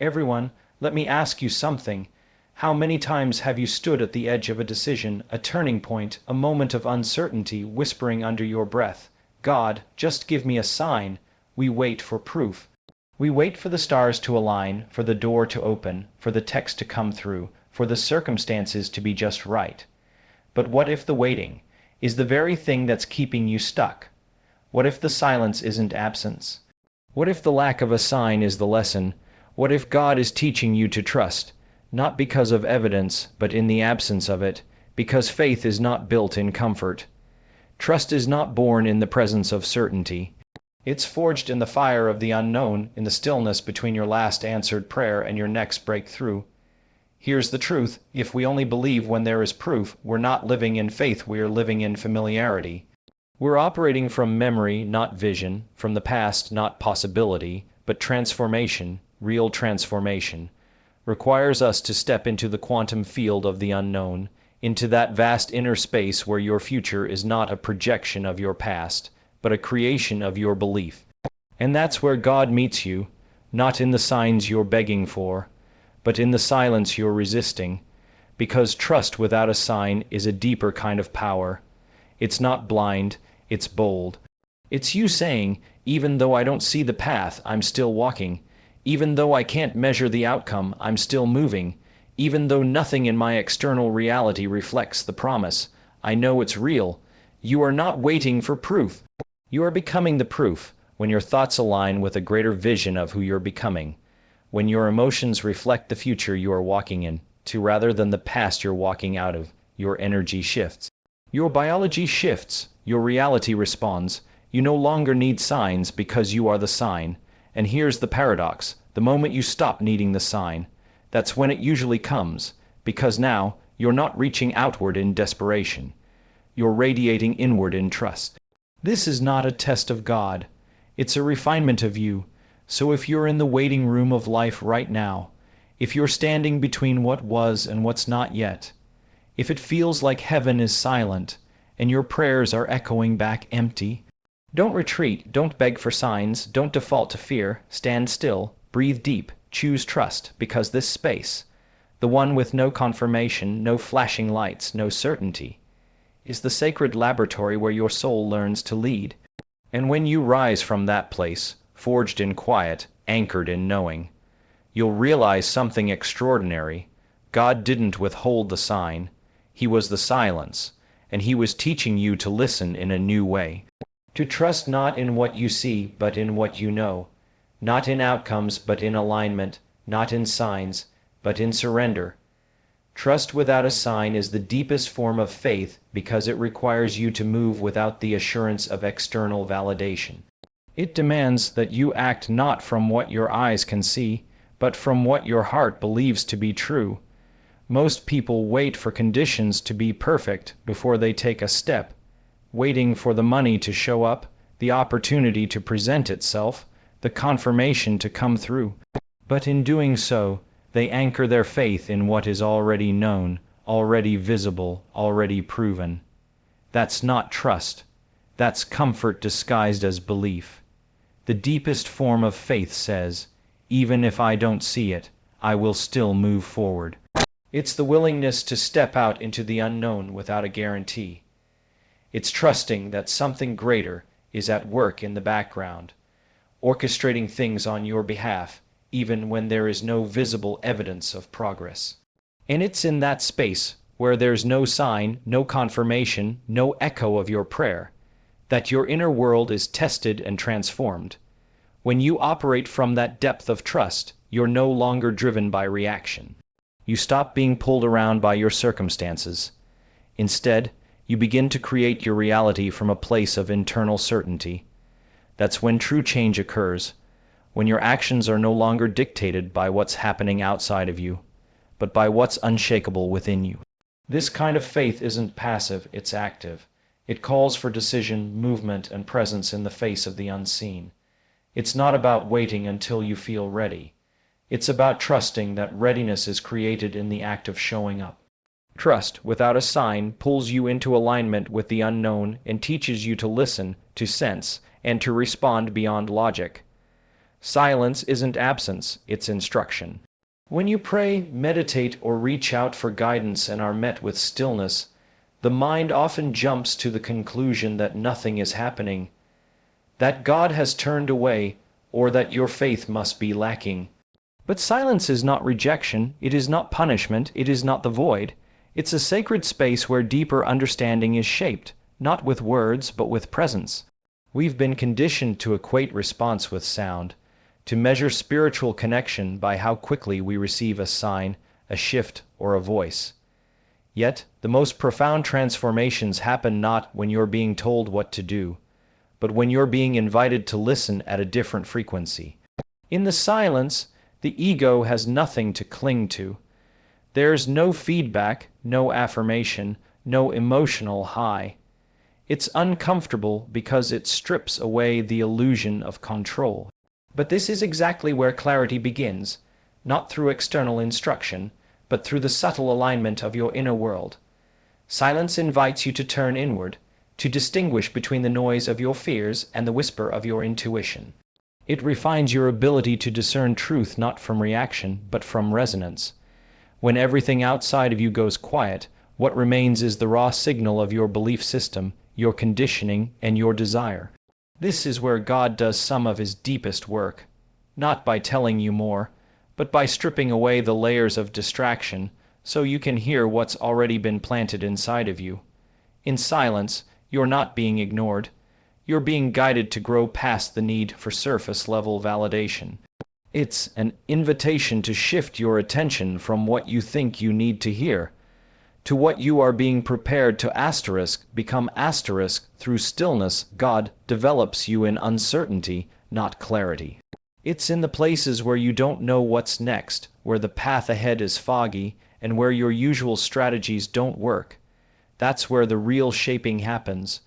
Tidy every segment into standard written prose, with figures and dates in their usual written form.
Everyone, let me ask you something. How many times have you stood at the edge of a decision, a turning point, a moment of uncertainty, whispering under your breath, "God, just give me a sign"? We wait for proof. We wait for the stars to align, for the door to open, for the text to come through, for the circumstances to be just right. But what if the waiting is the very thing that's keeping you stuck? What if the silence isn't absence? What if the lack of a sign is the lesson? What if God is teaching you to trust, not because of evidence, but in the absence of it, because faith is not built in comfort? Trust is not born in the presence of certainty. It's forged in the fire of the unknown, in the stillness between your last answered prayer and your next breakthrough. Here's the truth: if we only believe when there is proof, we're not living in faith, we are living in familiarity. We're operating from memory, not vision, from the past, not possibility, but transformation, real transformation, requires us to step into the quantum field of the unknown, into that vast inner space where your future is not a projection of your past, but a creation of your belief. And that's where God meets you, not in the signs you're begging for, but in the silence you're resisting, because trust without a sign is a deeper kind of power. It's not blind, it's bold. It's you saying, even though I don't see the path, I'm still walking. Even though I can't measure the outcome, I'm still moving. Even though nothing in my external reality reflects the promise, I know it's real. You are not waiting for proof. You are becoming the proof when your thoughts align with a greater vision of who you're becoming. When your emotions reflect the future you are walking in, to rather than the past you're walking out of, your energy shifts. Your biology shifts, your reality responds. You no longer need signs because you are the sign. And here's the paradox: the moment you stop needing the sign, that's when it usually comes, because now you're not reaching outward in desperation. You're radiating inward in trust. This is not a test of God. It's a refinement of you. So if you're in the waiting room of life right now, if you're standing between what was and what's not yet, if it feels like heaven is silent and your prayers are echoing back empty, don't retreat, don't beg for signs, don't default to fear. Stand still, breathe deep, choose trust, because this space, the one with no confirmation, no flashing lights, no certainty, is the sacred laboratory where your soul learns to lead. And when you rise from that place, forged in quiet, anchored in knowing, you'll realize something extraordinary. God didn't withhold the sign. He was the silence, and he was teaching you to listen in a new way. To trust not in what you see, but in what you know. Not in outcomes, but in alignment. Not in signs, but in surrender. Trust without a sign is the deepest form of faith because it requires you to move without the assurance of external validation. It demands that you act not from what your eyes can see, but from what your heart believes to be true. Most people wait for conditions to be perfect before they take a step, waiting for the money to show up, the opportunity to present itself, the confirmation to come through. But in doing so, they anchor their faith in what is already known, already visible, already proven. That's not trust. That's comfort disguised as belief. The deepest form of faith says, even if I don't see it, I will still move forward. It's the willingness to step out into the unknown without a guarantee. It's trusting that something greater is at work in the background, orchestrating things on your behalf, even when there is no visible evidence of progress. And it's in that space, where there's no sign, no confirmation, no echo of your prayer, that your inner world is tested and transformed. When you operate from that depth of trust, you're no longer driven by reaction. You stop being pulled around by your circumstances. Instead, you begin to create your reality from a place of internal certainty. That's when true change occurs, when your actions are no longer dictated by what's happening outside of you, but by what's unshakable within you. This kind of faith isn't passive, it's active. It calls for decision, movement, and presence in the face of the unseen. It's not about waiting until you feel ready. It's about trusting that readiness is created in the act of showing up. Trust, without a sign, pulls you into alignment with the unknown and teaches you to listen, to sense, and to respond beyond logic. Silence isn't absence, it's instruction. When you pray, meditate, or reach out for guidance and are met with stillness, the mind often jumps to the conclusion that nothing is happening, that God has turned away, or that your faith must be lacking. But silence is not rejection, it is not punishment, it is not the void. It's a sacred space where deeper understanding is shaped, not with words, but with presence. We've been conditioned to equate response with sound, to measure spiritual connection by how quickly we receive a sign, a shift, or a voice. Yet, the most profound transformations happen not when you're being told what to do, but when you're being invited to listen at a different frequency. In the silence, the ego has nothing to cling to. There's no feedback, no affirmation, no emotional high. It's uncomfortable because it strips away the illusion of control. But this is exactly where clarity begins, not through external instruction, but through the subtle alignment of your inner world. Silence invites you to turn inward, to distinguish between the noise of your fears and the whisper of your intuition. It refines your ability to discern truth not from reaction, but from resonance. When everything outside of you goes quiet, what remains is the raw signal of your belief system, your conditioning, and your desire. This is where God does some of his deepest work, not by telling you more, but by stripping away the layers of distraction so you can hear what's already been planted inside of you. In silence, you're not being ignored. You're being guided to grow past the need for surface-level validation. It's an invitation to shift your attention from what you think you need to hear to what you are being prepared to become through stillness. God develops you in uncertainty, not clarity. It's in the places where you don't know what's next, where the path ahead is foggy, and where your usual strategies don't work. That's where the real shaping happens.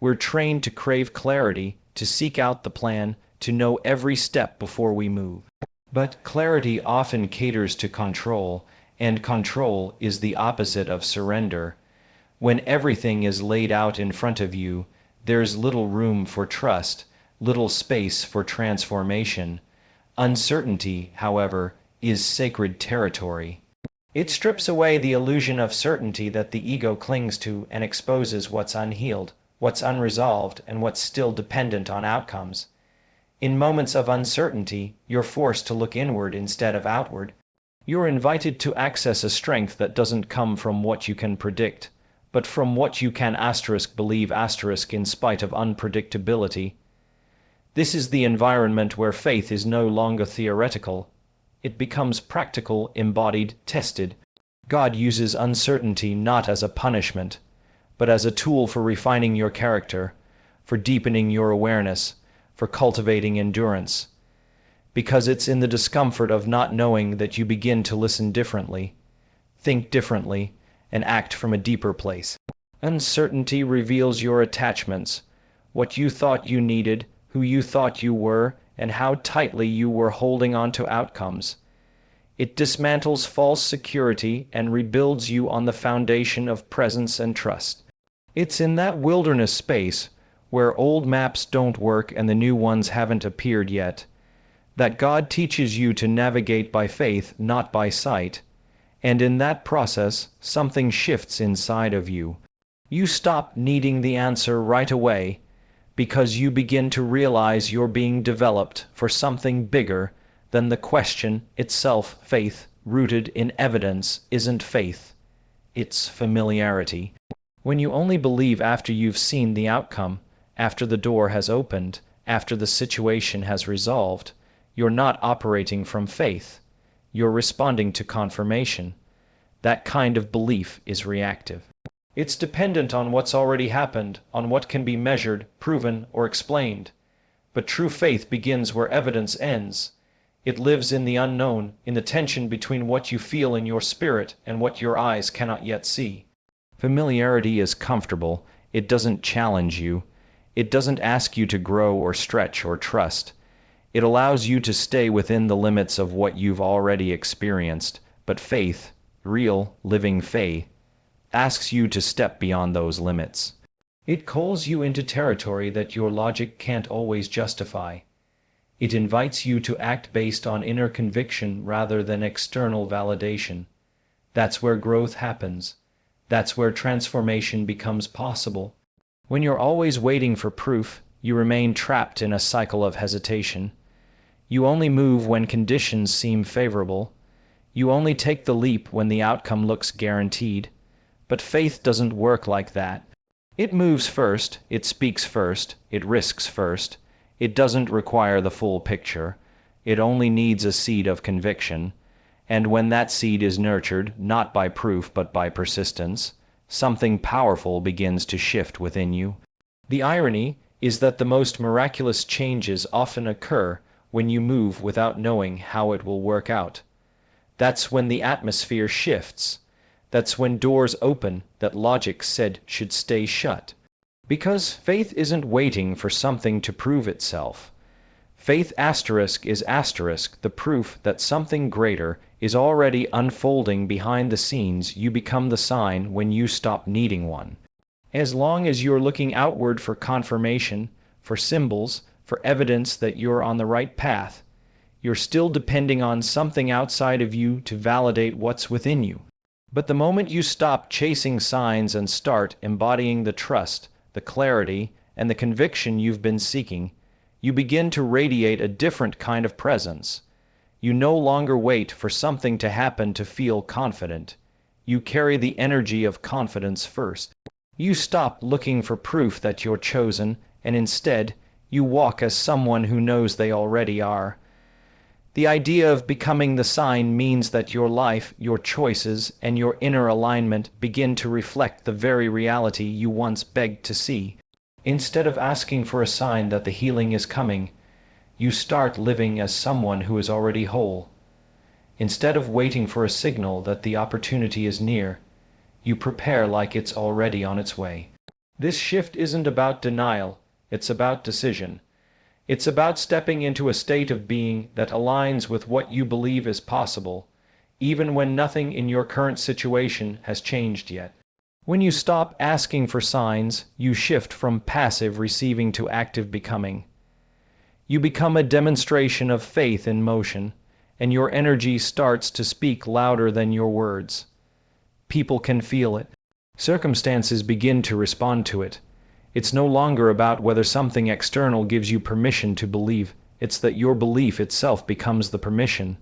We're trained to crave clarity, to seek out the plan, to know every step before we move. But clarity often caters to control, and control is the opposite of surrender. When everything is laid out in front of you, there's little room for trust, little space for transformation. Uncertainty, however, is sacred territory. It strips away the illusion of certainty that the ego clings to and exposes what's unhealed, what's unresolved, and what's still dependent on outcomes. In moments of uncertainty, you're forced to look inward instead of outward. You're invited to access a strength that doesn't come from what you can predict, but from what you can believe in spite of unpredictability. This is the environment where faith is no longer theoretical. It becomes practical, embodied, tested. God uses uncertainty not as a punishment, but as a tool for refining your character, for deepening your awareness, for cultivating endurance. Because it's in the discomfort of not knowing that you begin to listen differently, think differently, and act from a deeper place. Uncertainty reveals your attachments, what you thought you needed, who you thought you were, and how tightly you were holding on to outcomes. It dismantles false security and rebuilds you on the foundation of presence and trust. It's in that wilderness space, where old maps don't work and the new ones haven't appeared yet, that God teaches you to navigate by faith, not by sight, and in that process, something shifts inside of you. You stop needing the answer right away, because you begin to realize you're being developed for something bigger than the question itself. Faith, rooted in evidence, isn't faith. It's familiarity. When you only believe after you've seen the outcome, after the door has opened, after the situation has resolved, you're not operating from faith. You're responding to confirmation. That kind of belief is reactive. It's dependent on what's already happened, on what can be measured, proven, or explained. But true faith begins where evidence ends. It lives in the unknown, in the tension between what you feel in your spirit and what your eyes cannot yet see. Familiarity is comfortable. It doesn't challenge you. It doesn't ask you to grow or stretch or trust. It allows you to stay within the limits of what you've already experienced. But faith, real, living faith, asks you to step beyond those limits. It calls you into territory that your logic can't always justify. It invites you to act based on inner conviction rather than external validation. That's where growth happens. That's where transformation becomes possible. When you're always waiting for proof, you remain trapped in a cycle of hesitation. You only move when conditions seem favorable. You only take the leap when the outcome looks guaranteed. But faith doesn't work like that. It moves first, it speaks first, it risks first. It doesn't require the full picture. It only needs a seed of conviction. And when that seed is nurtured, not by proof but by persistence, something powerful begins to shift within you. The irony is that the most miraculous changes often occur when you move without knowing how it will work out. That's when the atmosphere shifts. That's when doors open that logic said should stay shut. Because faith isn't waiting for something to prove itself. Faith is the proof that something greater is already unfolding behind the scenes. You become the sign when you stop needing one. As long as you're looking outward for confirmation, for symbols, for evidence that you're on the right path, you're still depending on something outside of you to validate what's within you. But the moment you stop chasing signs and start embodying the trust, the clarity, and the conviction you've been seeking, you begin to radiate a different kind of presence. You no longer wait for something to happen to feel confident. You carry the energy of confidence first. You stop looking for proof that you're chosen, and instead, you walk as someone who knows they already are. The idea of becoming the sign means that your life, your choices, and your inner alignment begin to reflect the very reality you once begged to see. Instead of asking for a sign that the healing is coming, you start living as someone who is already whole. Instead of waiting for a signal that the opportunity is near, you prepare like it's already on its way. This shift isn't about denial, it's about decision. It's about stepping into a state of being that aligns with what you believe is possible, even when nothing in your current situation has changed yet. When you stop asking for signs, you shift from passive receiving to active becoming. You become a demonstration of faith in motion, and your energy starts to speak louder than your words. People can feel it. Circumstances begin to respond to it. It's no longer about whether something external gives you permission to believe. It's that your belief itself becomes the permission.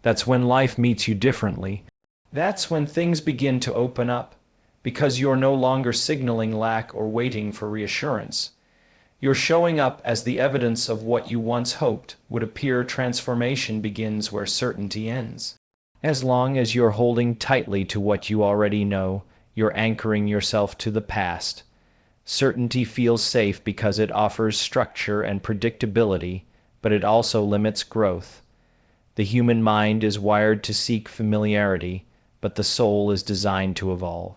That's when life meets you differently. That's when things begin to open up, because you're no longer signaling lack or waiting for reassurance. You're showing up as the evidence of what you once hoped would appear. Transformation begins where certainty ends. As long as you're holding tightly to what you already know, you're anchoring yourself to the past. Certainty feels safe because it offers structure and predictability, but it also limits growth. The human mind is wired to seek familiarity, but the soul is designed to evolve.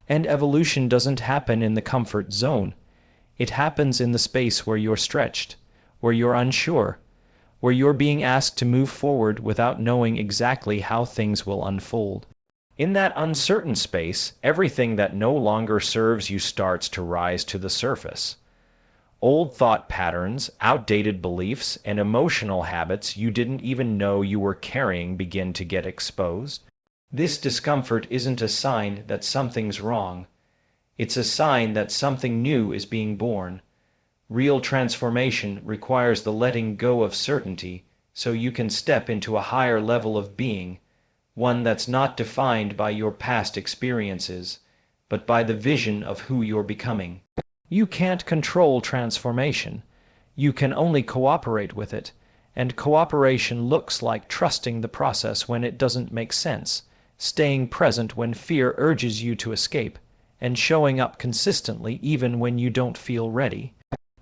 And evolution doesn't happen in the comfort zone. It happens in the space where you're stretched, where you're unsure, where you're being asked to move forward without knowing exactly how things will unfold. In that uncertain space, everything that no longer serves you starts to rise to the surface. Old thought patterns, outdated beliefs, and emotional habits you didn't even know you were carrying begin to get exposed. This discomfort isn't a sign that something's wrong. It's a sign that something new is being born. Real transformation requires the letting go of certainty so you can step into a higher level of being, one that's not defined by your past experiences, but by the vision of who you're becoming. You can't control transformation. You can only cooperate with it, and cooperation looks like trusting the process when it doesn't make sense, staying present when fear urges you to escape, and showing up consistently even when you don't feel ready.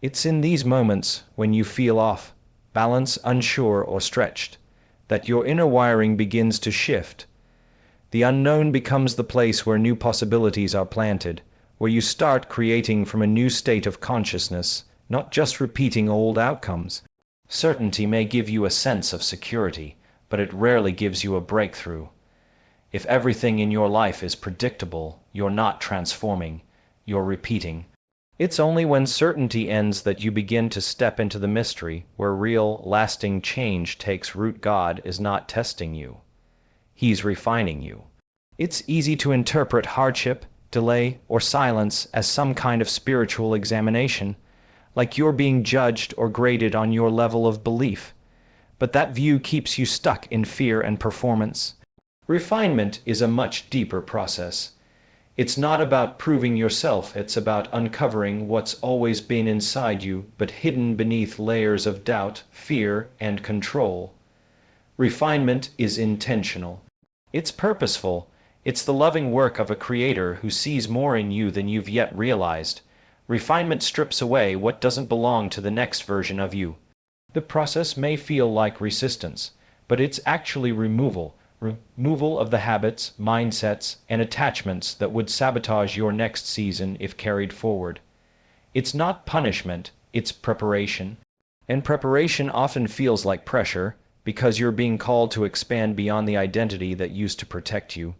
It's in these moments, when you feel off balance, unsure, or stretched, that your inner wiring begins to shift. The unknown becomes the place where new possibilities are planted, where you start creating from a new state of consciousness, not just repeating old outcomes. Certainty may give you a sense of security, but it rarely gives you a breakthrough. If everything in your life is predictable, you're not transforming, you're repeating. It's only when certainty ends that you begin to step into the mystery, where real, lasting change takes root. God is not testing you. He's refining you. It's easy to interpret hardship, delay, or silence as some kind of spiritual examination, like you're being judged or graded on your level of belief. But that view keeps you stuck in fear and performance. Refinement is a much deeper process. It's not about proving yourself, it's about uncovering what's always been inside you, but hidden beneath layers of doubt, fear, and control. Refinement is intentional. It's purposeful. It's the loving work of a creator who sees more in you than you've yet realized. Refinement strips away what doesn't belong to the next version of you. The process may feel like resistance, but it's actually removal of the habits, mindsets, and attachments that would sabotage your next season if carried forward. It's not punishment, it's preparation. And preparation often feels like pressure, because you're being called to expand beyond the identity that used to protect you.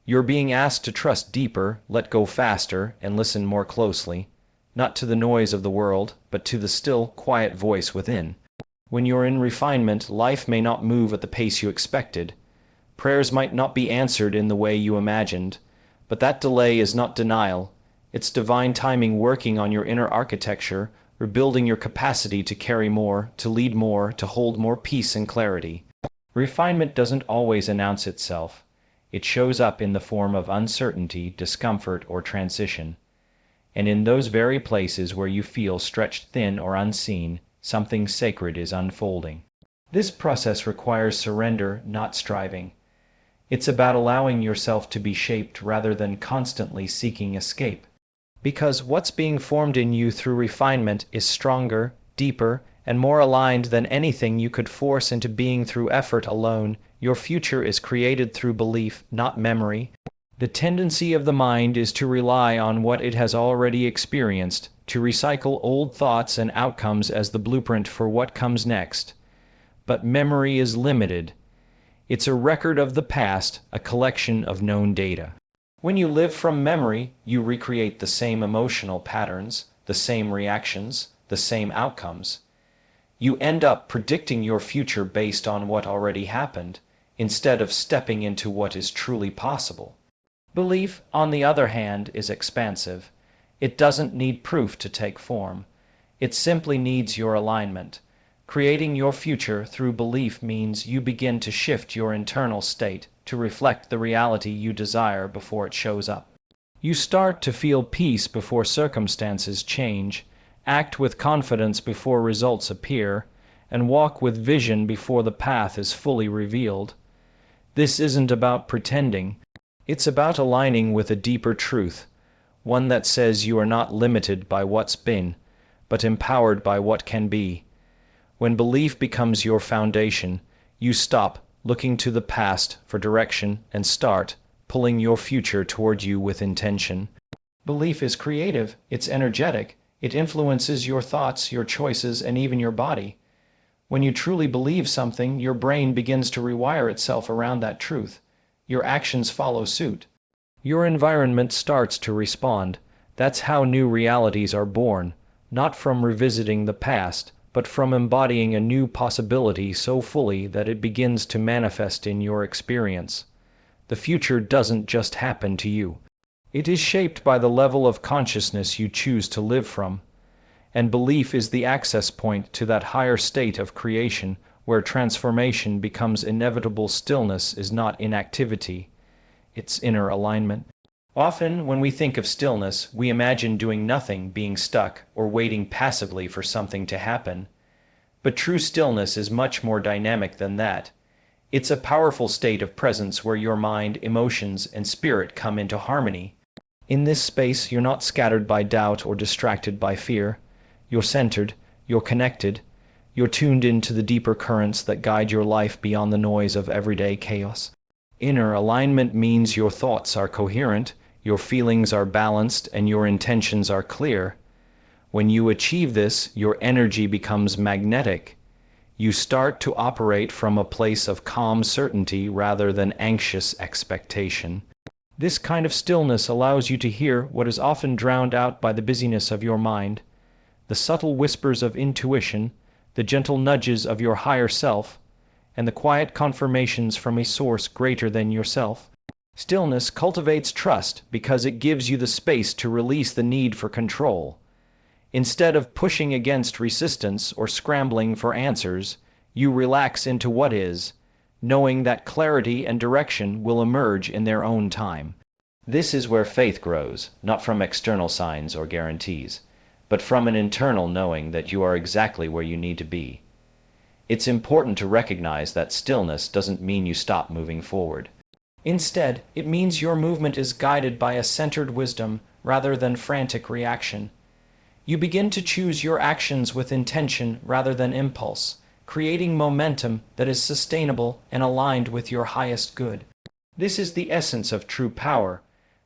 You're being asked to trust deeper, let go faster, and listen more closely, not to the noise of the world, but to the still, quiet voice within. When you're in refinement, life may not move at the pace you expected. Prayers might not be answered in the way you imagined, but that delay is not denial. It's divine timing working on your inner architecture, rebuilding your capacity to carry more, to lead more, to hold more peace and clarity. Refinement doesn't always announce itself. It shows up in the form of uncertainty, discomfort, or transition. And in those very places where you feel stretched thin or unseen, something sacred is unfolding. This process requires surrender, not striving. It's about allowing yourself to be shaped rather than constantly seeking escape. Because what's being formed in you through refinement is stronger, deeper, and more aligned than anything you could force into being through effort alone. Your future is created through belief, not memory. The tendency of the mind is to rely on what it has already experienced, to recycle old thoughts and outcomes as the blueprint for what comes next. But memory is limited. It's a record of the past, a collection of known data. When you live from memory, you recreate the same emotional patterns, the same reactions, the same outcomes. You end up predicting your future based on what already happened, instead of stepping into what is truly possible. Belief, on the other hand, is expansive. It doesn't need proof to take form. It simply needs your alignment. Creating your future through belief means you begin to shift your internal state to reflect the reality you desire before it shows up. You start to feel peace before circumstances change, act with confidence before results appear, and walk with vision before the path is fully revealed. This isn't about pretending. It's about aligning with a deeper truth, one that says you are not limited by what's been, but empowered by what can be. When belief becomes your foundation, you stop looking to the past for direction and start pulling your future toward you with intention. Belief is creative, it's energetic, it influences your thoughts, your choices, and even your body. When you truly believe something, your brain begins to rewire itself around that truth. Your actions follow suit. Your environment starts to respond. That's how new realities are born, not from revisiting the past, but from embodying a new possibility so fully that it begins to manifest in your experience. The future doesn't just happen to you. It is shaped by the level of consciousness you choose to live from. And belief is the access point to that higher state of creation where transformation becomes inevitable. Stillness is not inactivity, it's inner alignment. Often, when we think of stillness, we imagine doing nothing, being stuck, or waiting passively for something to happen. But true stillness is much more dynamic than that. It's a powerful state of presence where your mind, emotions, and spirit come into harmony. In this space, you're not scattered by doubt or distracted by fear. You're centered, you're connected, you're tuned into the deeper currents that guide your life beyond the noise of everyday chaos. Inner alignment means your thoughts are coherent, your feelings are balanced, and your intentions are clear. When you achieve this, your energy becomes magnetic. You start to operate from a place of calm certainty rather than anxious expectation. This kind of stillness allows you to hear what is often drowned out by the busyness of your mind, the subtle whispers of intuition, the gentle nudges of your higher self, and the quiet confirmations from a source greater than yourself. Stillness cultivates trust because it gives you the space to release the need for control. Instead of pushing against resistance or scrambling for answers, you relax into what is, knowing that clarity and direction will emerge in their own time. This is where faith grows, not from external signs or guarantees, but from an internal knowing that you are exactly where you need to be. It's important to recognize that stillness doesn't mean you stop moving forward. Instead, it means your movement is guided by a centered wisdom rather than frantic reaction. You begin to choose your actions with intention rather than impulse, creating momentum that is sustainable and aligned with your highest good. This is the essence of true power,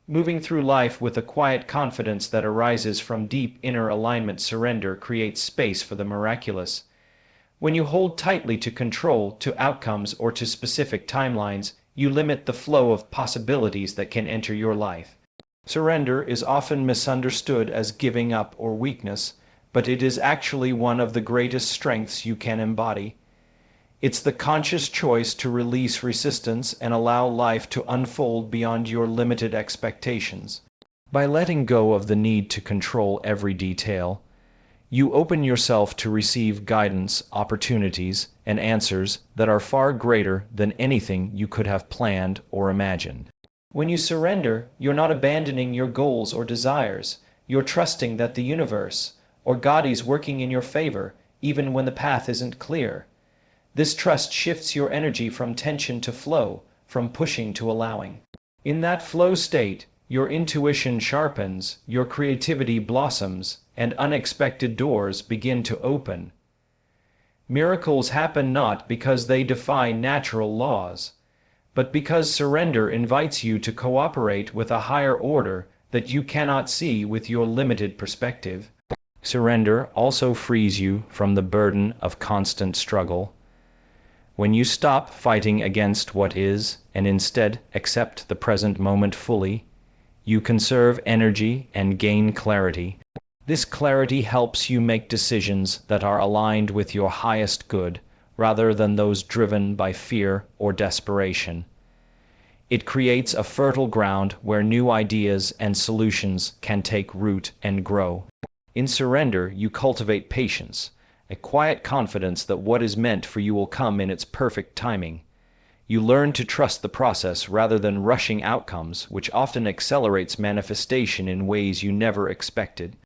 moving through life with a quiet confidence that arises from deep inner alignment. Surrender creates space for the miraculous. When you hold tightly to control, to outcomes, or to specific timelines, you limit the flow of possibilities that can enter your life. Surrender is often misunderstood as giving up or weakness, but it is actually one of the greatest strengths you can embody. It's the conscious choice to release resistance and allow life to unfold beyond your limited expectations. By letting go of the need to control every detail, you open yourself to receive guidance, opportunities, and answers that are far greater than anything you could have planned or imagined. When you surrender, you're not abandoning your goals or desires. You're trusting that the universe, or God, is working in your favor, even when the path isn't clear. This trust shifts your energy from tension to flow, from pushing to allowing. In that flow state, your intuition sharpens, your creativity blossoms, and unexpected doors begin to open. Miracles happen not because they defy natural laws, but because surrender invites you to cooperate with a higher order that you cannot see with your limited perspective. Surrender also frees you from the burden of constant struggle. When you stop fighting against what is and instead accept the present moment fully, you conserve energy and gain clarity. This clarity helps you make decisions that are aligned with your highest good, rather than those driven by fear or desperation. It creates a fertile ground where new ideas and solutions can take root and grow. In surrender, you cultivate patience, a quiet confidence that what is meant for you will come in its perfect timing. You learn to trust the process rather than rushing outcomes, which often accelerates manifestation in ways you never expected.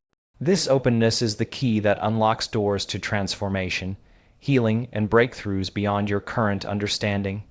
This openness is the key that unlocks doors to transformation, healing, and breakthroughs beyond your current understanding.